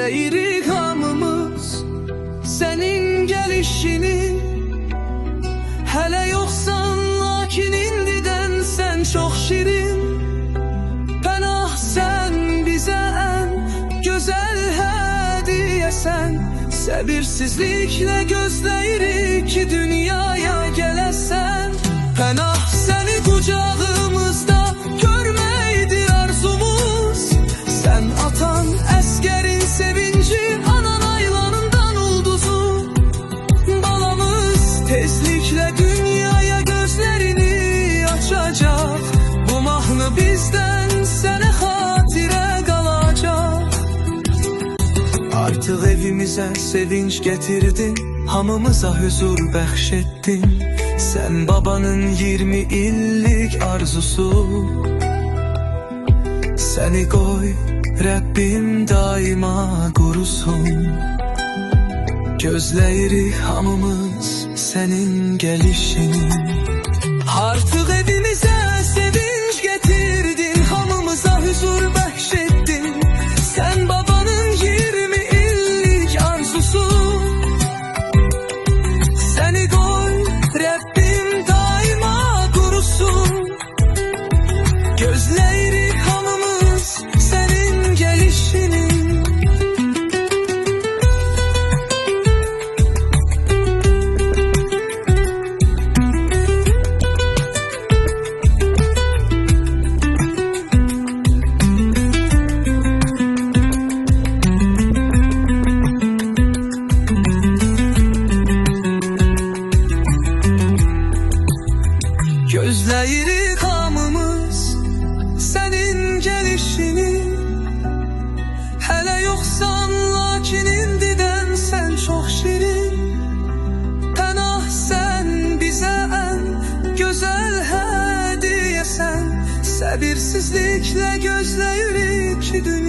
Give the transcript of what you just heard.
gözləyirik hamımız sənin gəlişini. Hələ yoxsan, lakin indidən sən çox şirin. Pənah sən bizə ən gözəl hədiyyəsən. Səbirsizliklə gözləyirik ki, dünyaya gələsən. Pənah səni qucağımızda görməkdir arzumuz. Sən atan əskərin sevinci, anan aylarından ulduzu. Balamız tezliklə dünyaya gözlərini açacaq. Bu mahnı bizdən sənə xatirə qalacaq. Artıq evimizə sevinç gətirdin, hamımıza huzur bəxş etdin. Sən babanın 20 illik arzusu. Səni qoy Rəbbim daima qorusun. Gözləyirik hamımız sənin gəlişini. Artıq evimizə sevinç gətirdin, hamımıza huzur bəxş etdin. Sən babanın 20 illik arzusu. Səni qoy Rəbbim daima qorusun. Gözləyirik hamımız sənin gəlişini. Gözləyirik hamımız sənin gəlişini. Hələ yoxsan, lakin indidən sən çox şirin. Pənah sən bizə ən gözəl hədiyyəsən. Səbirsizliklə gözləyirik ki, dünya